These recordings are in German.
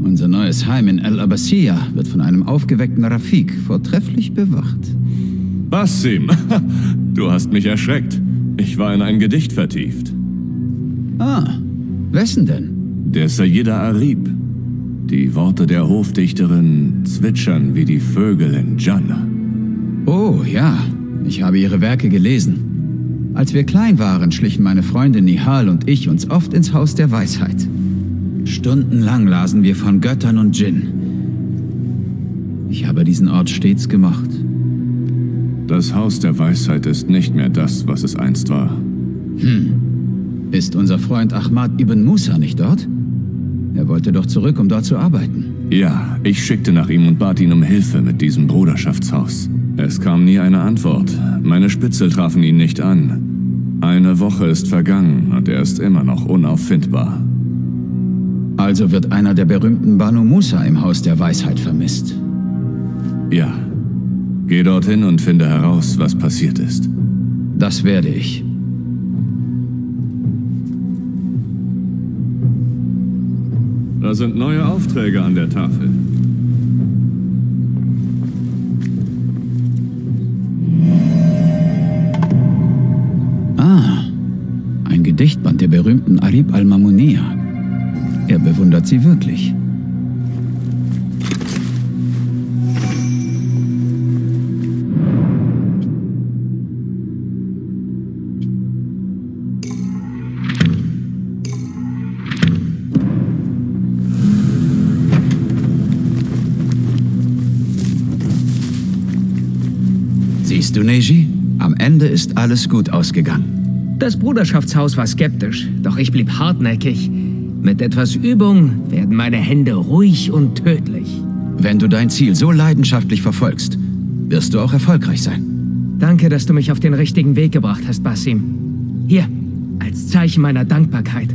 Unser neues Heim in El Abbasiyah wird von einem aufgeweckten Rafik vortrefflich bewacht. Basim, du hast mich erschreckt. Ich war in ein Gedicht vertieft. Wessen denn? Der Sayyida Arib. Die Worte der Hofdichterin zwitschern wie die Vögel in Jannah. Oh, ja. Ich habe ihre Werke gelesen. Als wir klein waren, schlichen meine Freundin Nihal und ich uns oft ins Haus der Weisheit. Stundenlang lasen wir von Göttern und Djinn. Ich habe diesen Ort stets gemocht. Das Haus der Weisheit ist nicht mehr das, was es einst war. Ist unser Freund Ahmad ibn Musa nicht dort? Er wollte doch zurück, um dort zu arbeiten. Ja, ich schickte nach ihm und bat ihn um Hilfe mit diesem Bruderschaftshaus. Es kam nie eine Antwort. Meine Spitzel trafen ihn nicht an. Eine Woche ist vergangen und er ist immer noch unauffindbar. Also wird einer der berühmten Banu Musa im Haus der Weisheit vermisst. Ja. Geh dorthin und finde heraus, was passiert ist. Das werde ich. Da sind neue Aufträge an der Tafel. Ein Gedichtband der berühmten Arib al-Mamuniyah. Er bewundert sie wirklich. Siehst du, Neji? Am Ende ist alles gut ausgegangen. Das Bruderschaftshaus war skeptisch, doch ich blieb hartnäckig. Mit etwas Übung werden meine Hände ruhig und tödlich. Wenn du dein Ziel so leidenschaftlich verfolgst, wirst du auch erfolgreich sein. Danke, dass du mich auf den richtigen Weg gebracht hast, Basim. Hier, als Zeichen meiner Dankbarkeit.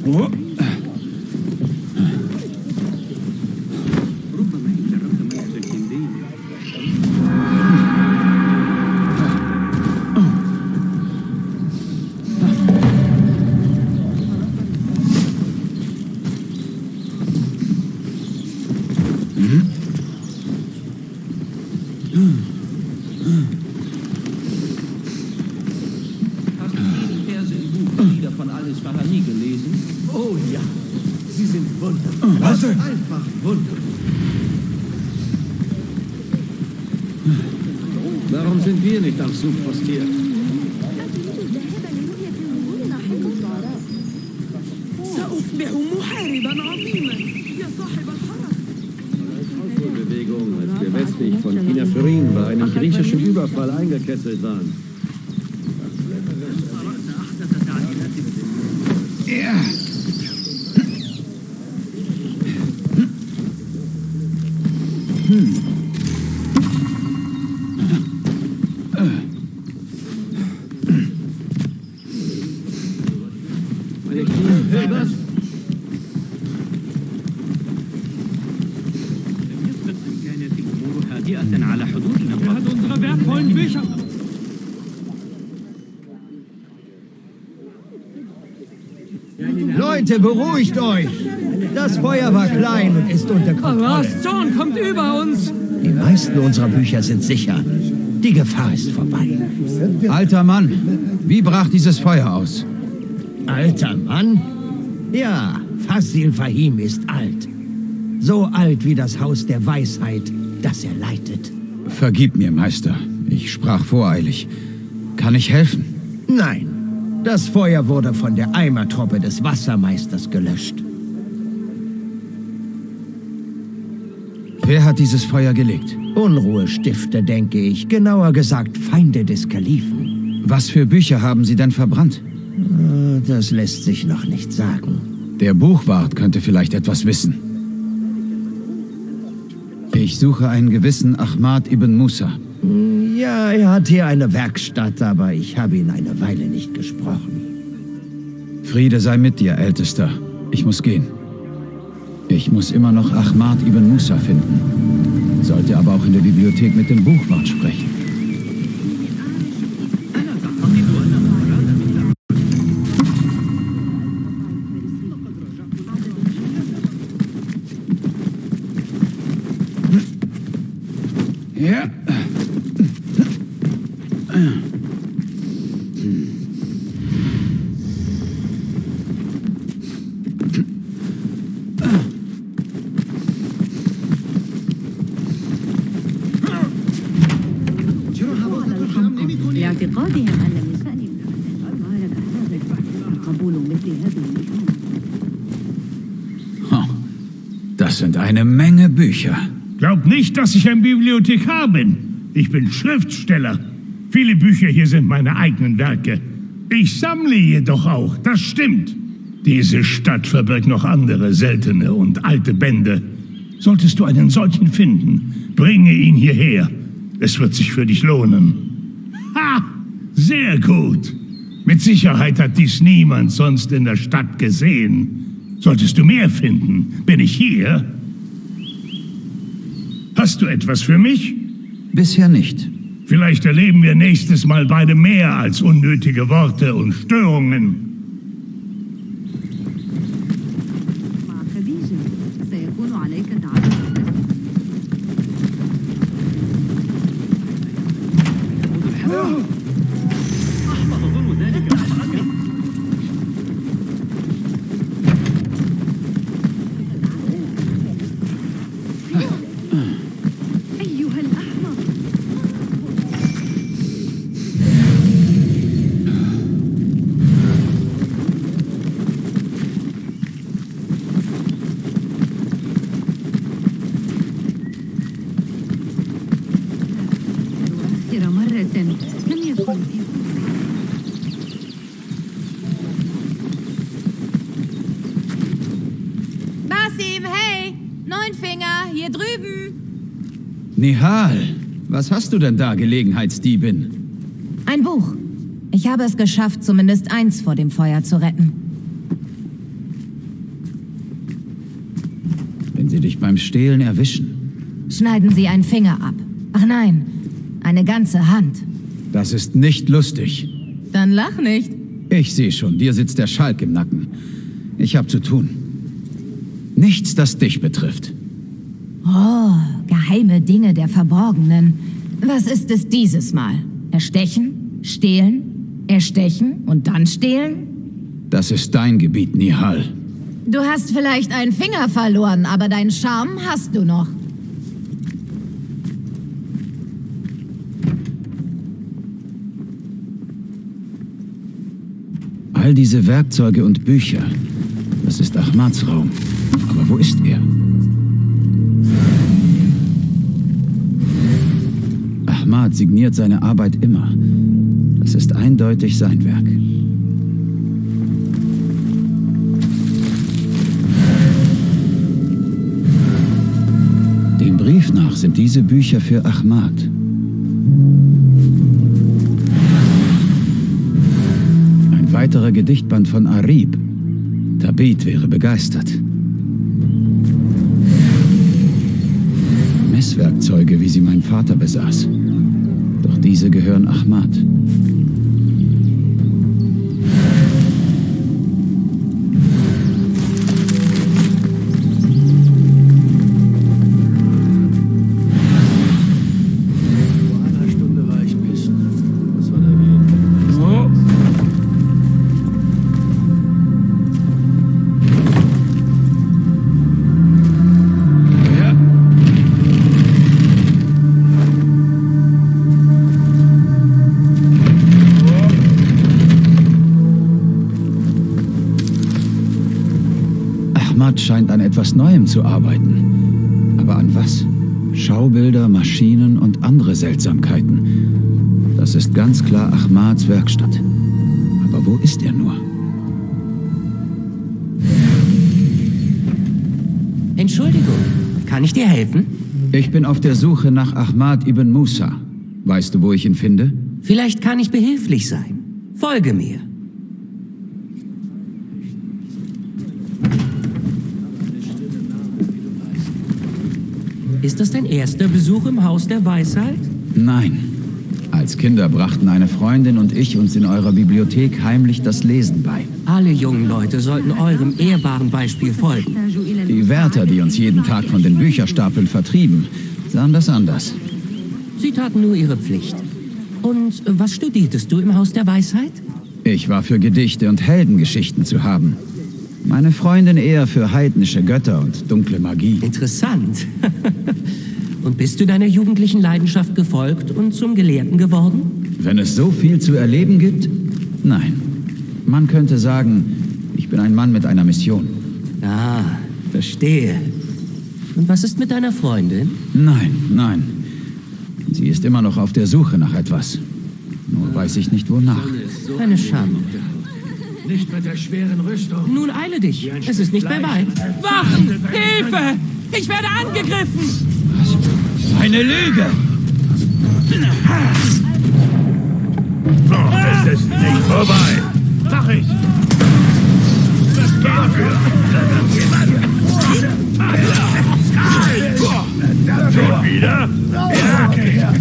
Wow. Hast du die Verse im Buch Lieder von Al-Isfahani gelesen? Oh ja, sie sind wunderbar. Was? Einfach wunderbar. Warum sind wir nicht am Zug postiert? سأصبح محاربا عظيما يا صاحب الحرس. Bewegung, als wir westlich von China Furin einen griechischen Überfall eingekesselt waren. Ja. Was? Er hat unsere wertvollen Bücher. Leute, beruhigt euch! Das Feuer war klein und ist unter Kontrolle. Allahs Zorn kommt über uns. Die meisten unserer Bücher sind sicher. Die Gefahr ist vorbei. Alter Mann, wie brach dieses Feuer aus? Alter Mann? Ja, Fasil Fahim ist alt. So alt wie das Haus der Weisheit, das er leitet. Vergib mir, Meister. Ich sprach voreilig. Kann ich helfen? Nein, das Feuer wurde von der Eimertruppe des Wassermeisters gelöscht. Wer hat dieses Feuer gelegt? Unruhestifter, denke ich. Genauer gesagt, Feinde des Kalifen. Was für Bücher haben Sie denn verbrannt? Das lässt sich noch nicht sagen. Der Buchwart könnte vielleicht etwas wissen. Ich suche einen gewissen Ahmad ibn Musa. Ja, er hat hier eine Werkstatt, aber ich habe ihn eine Weile nicht gesprochen. Friede sei mit dir, Ältester. Ich muss gehen. Ich muss immer noch Ahmad ibn Musa finden. Sollte aber auch in der Bibliothek mit dem Buchwart sprechen. Ja. لاعتقادهم أن النساء مبارك هذا قبول مثل هذه Das sind eine Menge Bücher. Glaub nicht, dass ich ein Bibliothekar bin. Ich bin Schriftsteller. Viele Bücher hier sind meine eigenen Werke. Ich sammle jedoch auch, das stimmt. Diese Stadt verbirgt noch andere seltene und alte Bände. Solltest du einen solchen finden, bringe ihn hierher. Es wird sich für dich lohnen. Ha! Sehr gut. Mit Sicherheit hat dies niemand sonst in der Stadt gesehen. Solltest du mehr finden, bin ich hier. Hast du etwas für mich? Bisher nicht. Vielleicht erleben wir nächstes Mal beide mehr als unnötige Worte und Störungen. Basim, hey! Neunfinger, hier drüben! Nihal, was hast du denn da, Gelegenheitsdiebin? Ein Buch. Ich habe es geschafft, zumindest eins vor dem Feuer zu retten. Wenn sie dich beim Stehlen erwischen. Schneiden Sie einen Finger ab. Ach nein, eine ganze Hand. Das ist nicht lustig. Dann lach nicht. Ich sehe schon, dir sitzt der Schalk im Nacken. Ich habe zu tun. Nichts, das dich betrifft. Oh, geheime Dinge der Verborgenen. Was ist es dieses Mal? Erstechen? Stehlen? Erstechen und dann stehlen? Das ist dein Gebiet, Nihal. Du hast vielleicht einen Finger verloren, aber deinen Charme hast du noch. All diese Werkzeuge und Bücher, das ist Ahmads Raum. Aber wo ist er? Ahmad signiert seine Arbeit immer. Das ist eindeutig sein Werk. Dem Brief nach sind diese Bücher für Ahmad. Ein weiterer Gedichtband von Arib. Tabit wäre begeistert. Messwerkzeuge, wie sie mein Vater besaß. Doch diese gehören Ahmad. Ahmad scheint an etwas Neuem zu arbeiten. Aber an was? Schaubilder, Maschinen und andere Seltsamkeiten. Das ist ganz klar Ahmads Werkstatt. Aber wo ist er nur? Entschuldigung, kann ich dir helfen? Ich bin auf der Suche nach Ahmad ibn Musa. Weißt du, wo ich ihn finde? Vielleicht kann ich behilflich sein. Folge mir. Ist das dein erster Besuch im Haus der Weisheit? Nein. Als Kinder brachten eine Freundin und ich uns in eurer Bibliothek heimlich das Lesen bei. Alle jungen Leute sollten eurem ehrbaren Beispiel folgen. Die Wärter, die uns jeden Tag von den Bücherstapeln vertrieben, sahen das anders. Sie taten nur ihre Pflicht. Und was studiertest du im Haus der Weisheit? Ich war für Gedichte und Heldengeschichten zu haben. Meine Freundin eher für heidnische Götter und dunkle Magie. Interessant. Und bist du deiner jugendlichen Leidenschaft gefolgt und zum Gelehrten geworden? Wenn es so viel zu erleben gibt? Nein. Man könnte sagen, ich bin ein Mann mit einer Mission. Ah, verstehe. Und was ist mit deiner Freundin? Nein. Sie ist immer noch auf der Suche nach etwas. Nur weiß ich nicht wonach. Eine Schande. Nicht mit der schweren Rüstung. Nun eile dich. Es ist nicht mehr weit. Wachen! Hilfe! Ich werde angegriffen! Was? Eine Lüge! Noch ist es nicht vorbei. Sag ich. Das geht dafür. Schon wieder? Ja.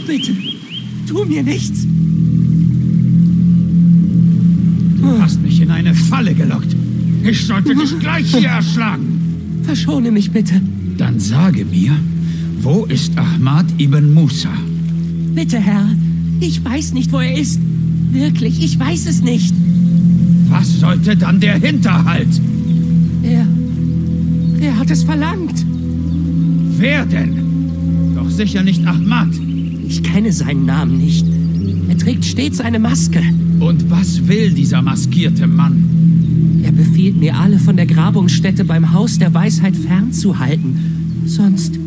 Bitte, tu mir nichts. Du hast mich in eine Falle gelockt. Ich sollte dich gleich hier erschlagen. Verschone mich bitte. Dann sage mir, wo ist Ahmad ibn Musa? Bitte, Herr. Ich weiß nicht, wo er ist. Wirklich, ich weiß es nicht. Was sollte dann der Hinterhalt? Er hat es verlangt. Wer denn? Doch sicher nicht Ahmad. Ich kenne seinen Namen nicht. Er trägt stets eine Maske. Und was will dieser maskierte Mann? Er befiehlt mir, alle von der Grabungsstätte beim Haus der Weisheit fernzuhalten. Sonst...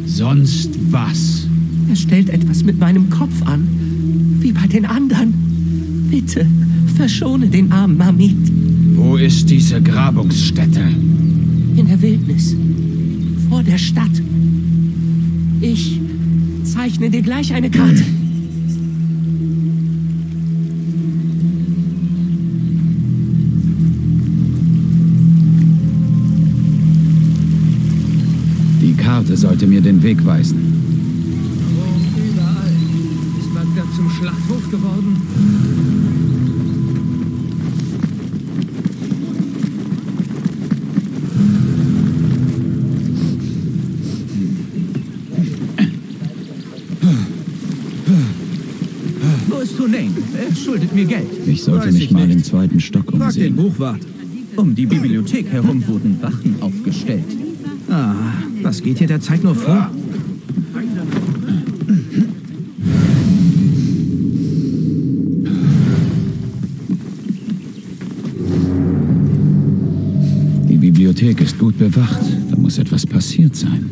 Sonst was? Er stellt etwas mit meinem Kopf an. Wie bei den anderen. Bitte, verschone den armen Mamit. Wo ist diese Grabungsstätte? In der Wildnis. Vor der Stadt. Ich zeichne dir gleich eine Karte. Die Karte sollte mir den Weg weisen. Überall. Ist Bagdad zum Schlachthof geworden? Wo ist Hunain? Er schuldet mir Geld. Ich sollte Weiß mich ich mal nicht. im zweiten Stock Frag den umsehen. Buchwart. Um die Bibliothek herum wurden Wachen aufgestellt. Was geht hier der Zeit nur vor? Die Bibliothek ist gut bewacht. Da muss etwas passiert sein.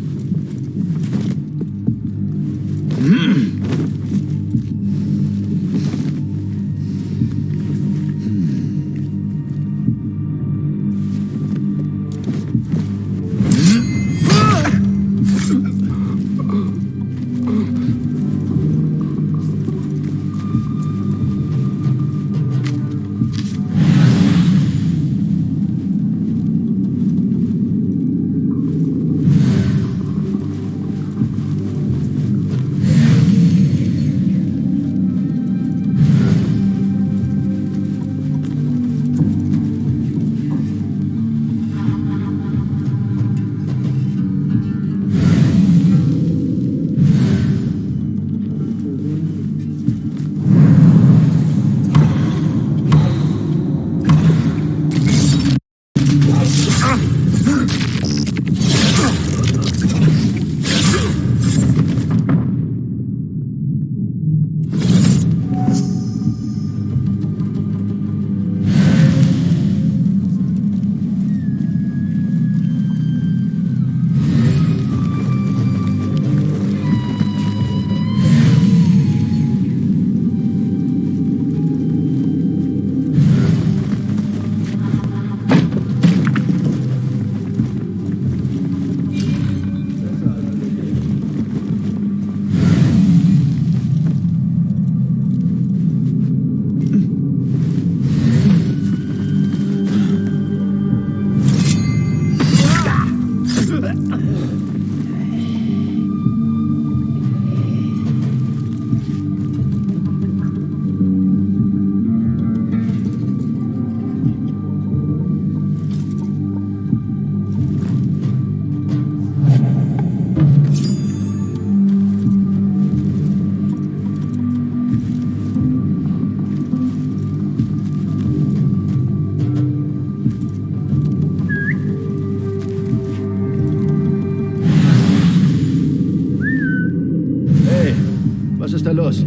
Was ist da los?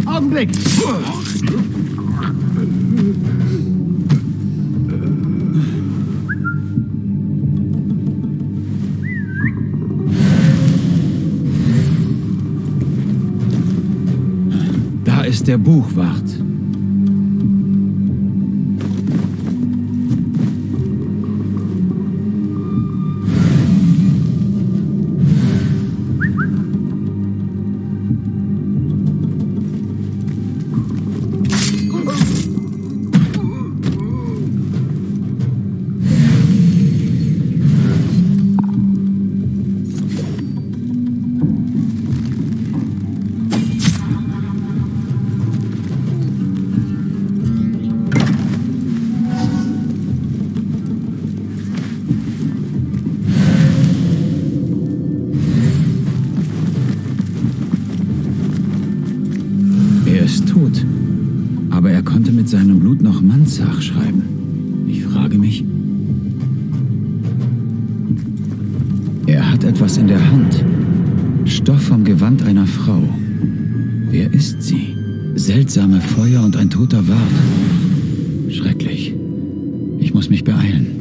Augenblick! Da ist der Buchwart. Tot. Aber er konnte mit seinem Blut noch Mansach schreiben. Ich frage mich... Er hat etwas in der Hand. Stoff vom Gewand einer Frau. Wer ist sie? Seltsame Feuer und ein toter Wart. Schrecklich. Ich muss mich beeilen.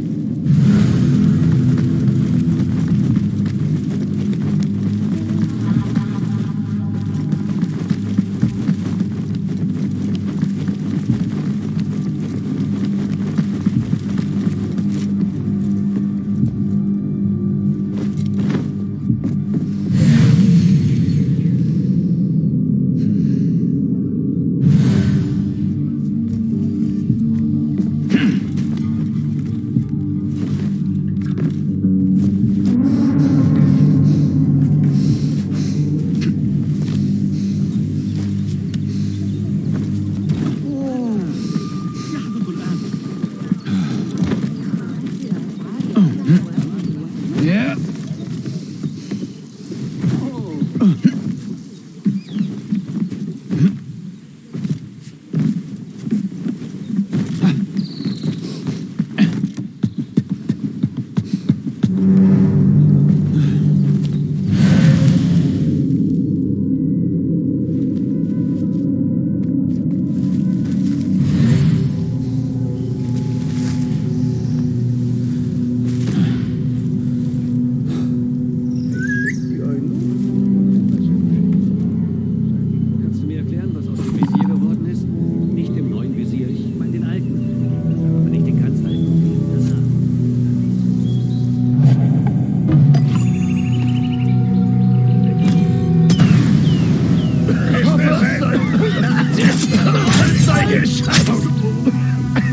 Was soll der Scheiß?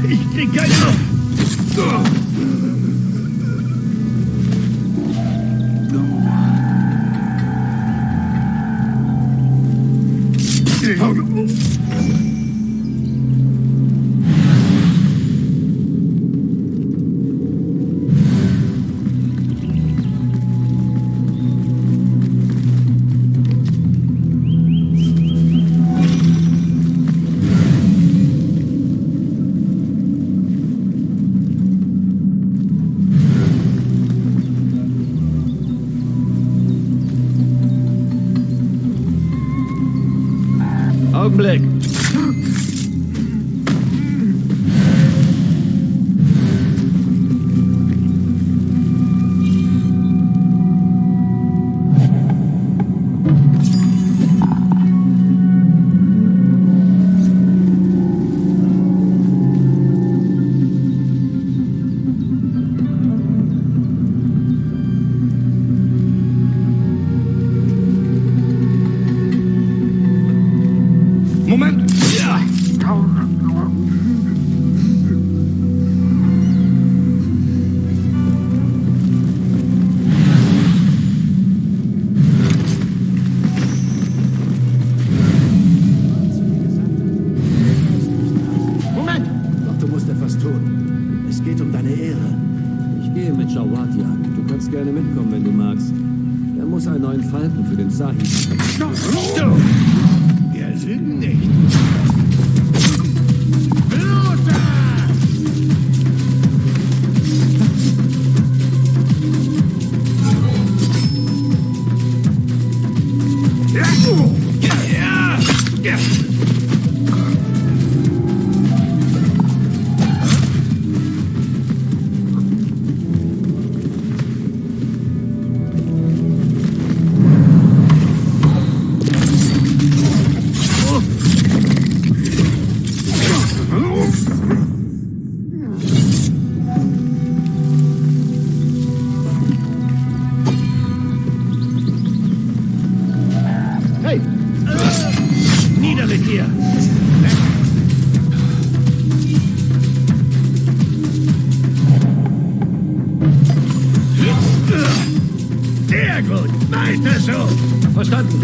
Ich krieg keine Luft. Augenblick. Moment! Ja! Moment! Doch du musst etwas tun. Es geht um deine Ehre. Ich gehe mit Jawadia. Du kannst gerne mitkommen, wenn du magst. Er muss einen neuen Falken für den Sahib. Wir lügen nicht. Blute! Hey! Nieder mit dir! Sehr gut! Weiter so! Verstanden.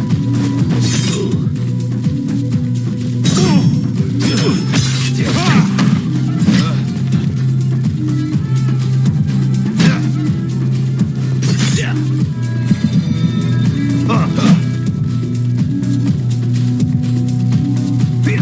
Viel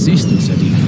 siehst du, Sadiq?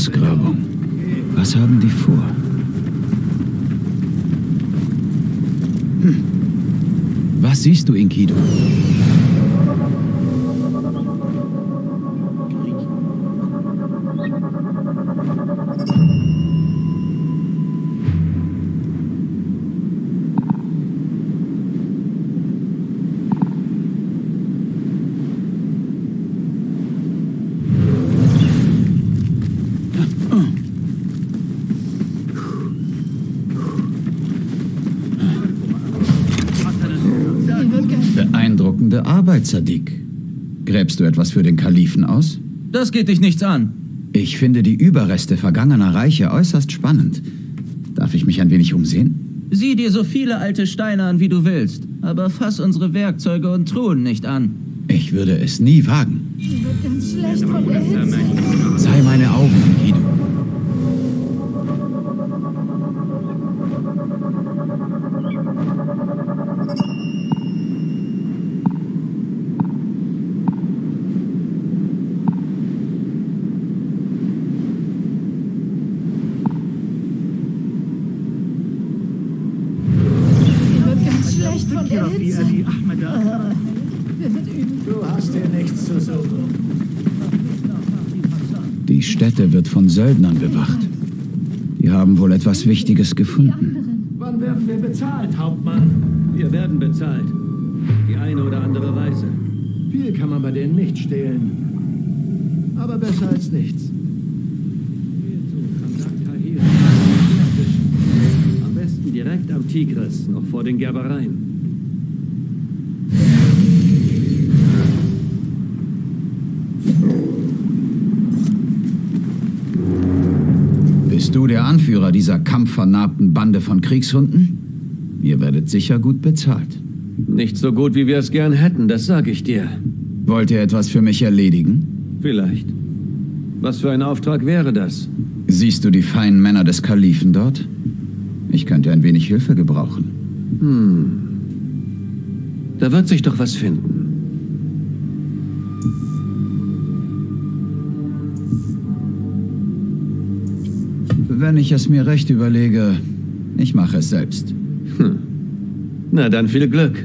Ausgrabung. Was haben die vor? Was siehst du, Enkidu? Spannende Arbeit, Sadiq. Gräbst du etwas für den Kalifen aus? Das geht dich nichts an. Ich finde die Überreste vergangener Reiche äußerst spannend. Darf ich mich ein wenig umsehen? Sieh dir so viele alte Steine an, wie du willst. Aber fass unsere Werkzeuge und Truhen nicht an. Ich würde es nie wagen. Mir wird ganz schlecht von der Hitze. Sei meine Augen, Guido. Du hast hier nichts zu suchen. Die Stätte wird von Söldnern bewacht. Die haben wohl etwas Wichtiges gefunden. Wann werden wir bezahlt, Hauptmann? Wir werden bezahlt. Die eine oder andere Weise. Viel kann man bei denen nicht stehlen. Aber besser als nichts. Am besten direkt am Tigris, noch vor den Gerbereien. Bist du der Anführer dieser kampfvernarbten Bande von Kriegshunden? Ihr werdet sicher gut bezahlt. Nicht so gut, wie wir es gern hätten, das sage ich dir. Wollt ihr etwas für mich erledigen? Vielleicht. Was für ein Auftrag wäre das? Siehst du die feinen Männer des Kalifen dort? Ich könnte ein wenig Hilfe gebrauchen. Da wird sich doch was finden. Wenn ich es mir recht überlege, ich mache es selbst. Na dann viel Glück.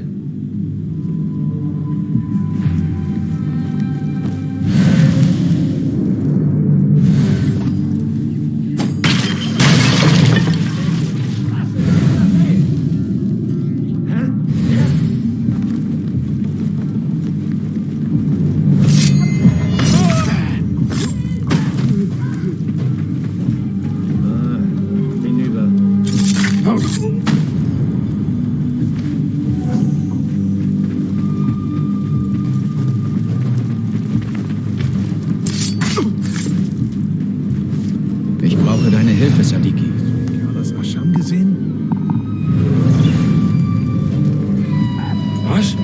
Ich brauche deine Hilfe, Sadiki. Hast du Ascham gesehen? Was?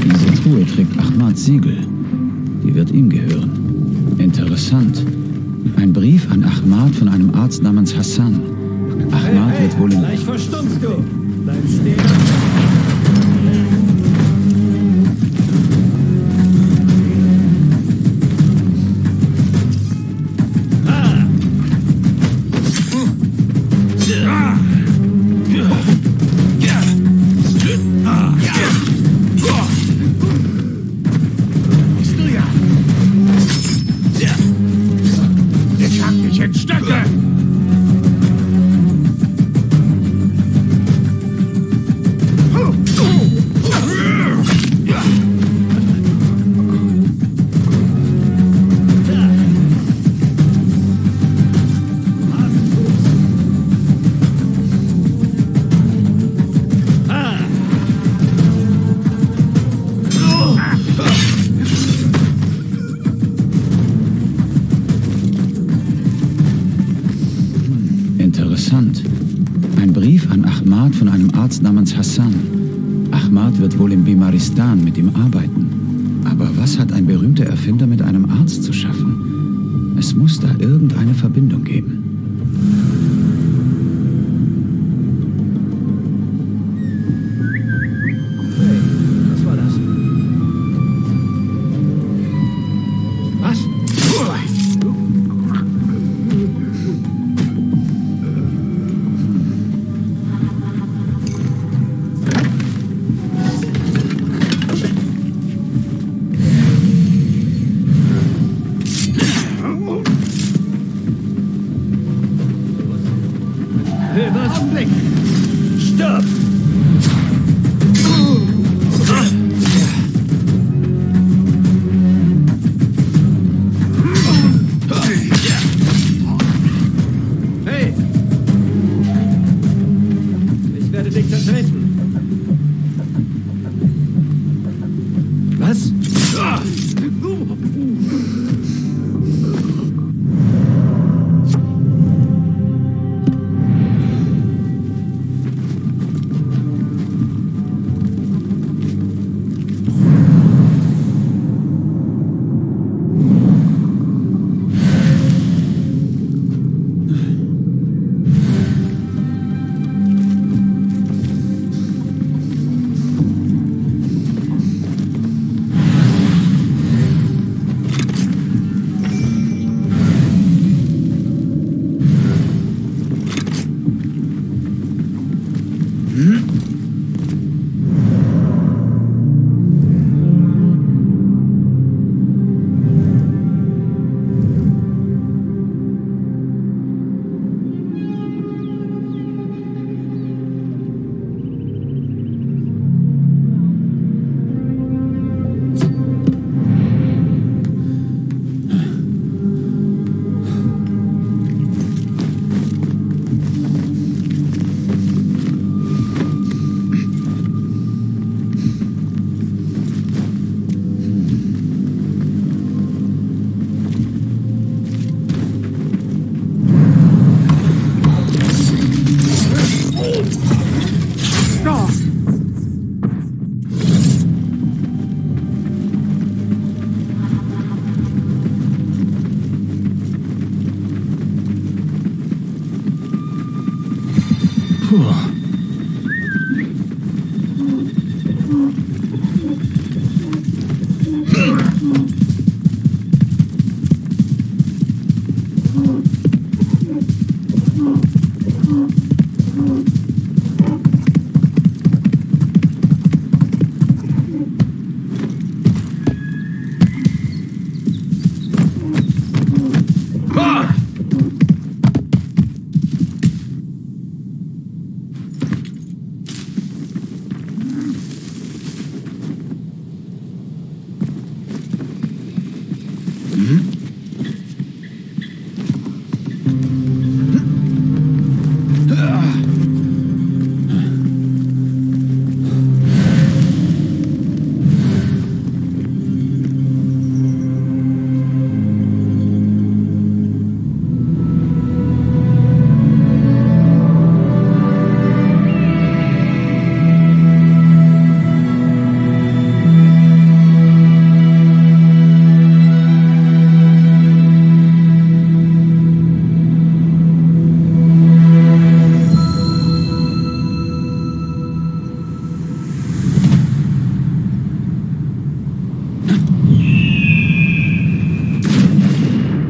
Diese Truhe trägt Ahmads Siegel. Die wird ihm gehören. Interessant. Ein Brief an Ahmad von einem Arzt namens Hassan. Ahmad wird wohl in... Gleich verstummst du. Bleib stehen. Ich hab dich in Stücke! Interessant. Ein Brief an Ahmad von einem Arzt namens Hassan. Ahmad wird wohl im Bimaristan mit ihm arbeiten. Aber was hat ein berühmter Erfinder mit einem Arzt zu schaffen? Es muss da irgendeine Verbindung geben. Was? Augenblick! Stopp! Hey! Ich werde dich zertreten. Was?